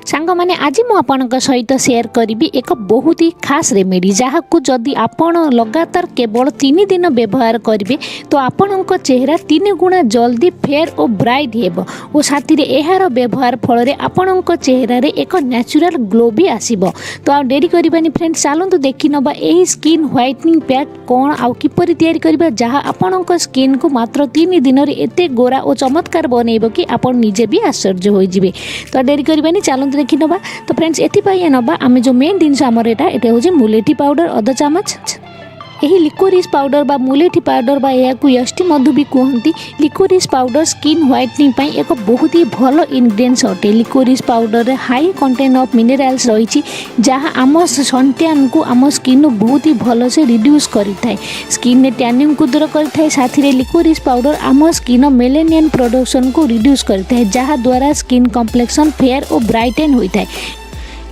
सांग मैंने आज मुझे सहित सेयार करी एक बहुत ही खास रेमेडी जहाँ को जदि आपण लगातार केवल 3 दिन व्यवहार करेंगे तो आपण चेहरा 3 गुणा जल्दी फेयर और ब्राइट हेब और साथ यार व्यवहार फल आपण चेहरा एक नेचुरल ग्लो भी आसब। तो आ डेरी करबानी फ्रेंड्स, चलतु देखि नबा यही स्किन व्हाइटनिंग पैक कौन आउ किपरि तैयारी करबा जहाँ आपण स्किन को मात्र 3 दिन एते गोरा और चमत्कार बनइब कि आपण निजे भी आश्चर्य हो जिवे। तो डेरी करबानी चलतु देखि नबा। तो फ्रेंड्स एथि नबा आम जो मेन जिनस आमर यहाँ हूँ मुलेठी पाउडर अधा चामच। यही लिकोरिस पाउडर बा मुलेठी पाउडर बा या यष्टि मधु भी कहती। लिकोरिस पाउडर स्किन व्हाइटनिंग पाई एक बहुत ही भल इनग्रेडिएंट्स अटे। लिकोरिस पाउडर रे हाई कंटेंट ऑफ मिनरल्स रही जहाँ आम सनटैन को आम स्किन बहुत ही भल से रिड्यूस करिथाए, स्किन ने टैनिंग को दूर करिथाए। साथ ही लिकोरिस पाउडर आम स्किन मेलेनियन प्रोडक्शन को रिड्यूस करिथाए जहाँ द्वारा स्किन कम्प्लेक्शन फेयर और ब्राइटेन होता है।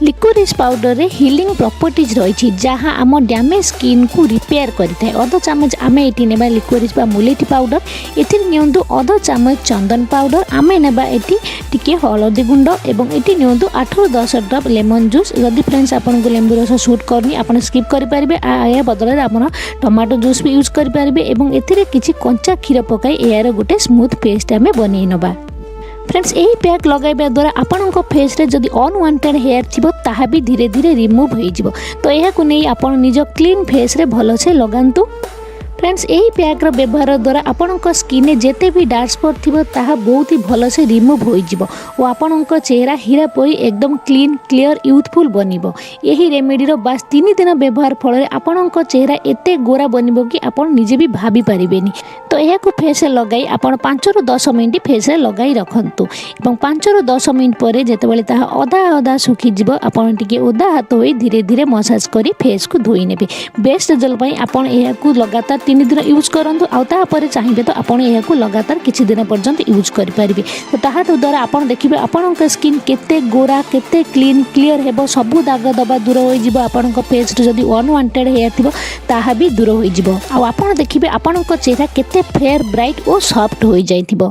लिकोरिस पाउडर रे हीलिंग प्रॉपर्टीज रही जहाँ आम डैमेज स्किन को रिपेयर करिथाए। अधा चामच आम ये नेबा लिकोरिस बा मुलेठी पाउडर, एथि नियंतु अधा चामच चंदन पाउडर, आम नेबा एटी टिके हलदी गुंड एवं एटी नियंतु 8 ରୁ 10 ड्रॉप लेमन जूस। जदि फ्रेंड्स आपन को लेंबू रस सूट करनी आपण स्किप करि परिबे, या बदल आपण टमाटो जूस भी यूज करि परिबे एवं एथिरे किछि कंचा क्षीर पकाई यार गोटे स्मूथ पेस्ट आमे बनै नबा। फ्रेंड्स यही पैक लगाइबा द्वारा आपण फेस रे जदि अनवांटेड हेयर थी ताहा भी धीरे धीरे रिमूव हो। तो यह नहीं आपण निज क्लीन फेस रे भल से लगांतु। फ्रेंड्स यही पैक व्यवहार द्वारा आपण स्किन जेते भी डार्क स्पॉट थी ताहा बहुत ही भल से रिमूव हो आपण चेहरा हीरा परी एकदम क्लीन क्लियर यूथफुल बनब। यही रेमेडी बास 3 दिन व्यवहार फल आपण चेहरा एते गोरा बनब कि आपण निजे भी भाभी पारिबेनी। तो यह फेस लगाई आपण 5 ରୁ 10 मिनट फेस लगाई रखंतु एवं 5 ରୁ 10 मिनट पर जेतेबेले ताहा अधा अधा सुखी जिवो आपण टिके ओदा हाथ होई धीरे धीरे मसाज करी फेस को धोई नेबे। बेस्ट रिजल्ट पई आपण एहा को लगातार 3 दिन यूज करंतु आउ ता पर चाहिए तो आपण एहा को लगातार किछि दिन पर्यंत यूज करि परिबे। तो ताहा द्वारा आपण देखिबे आपण स्किन केते गोरा केते क्लीन क्लियर हेबो, सब दाग दबा दूर होई जिवो। आपण फेस रे जदी अनवांटेड हेयर थिबो ताहा भी दूर होई जिवो। आउ आपण देखिबे आपण चेहरा केते फेयर ब्राइट और सॉफ्ट हो जाइथिबो।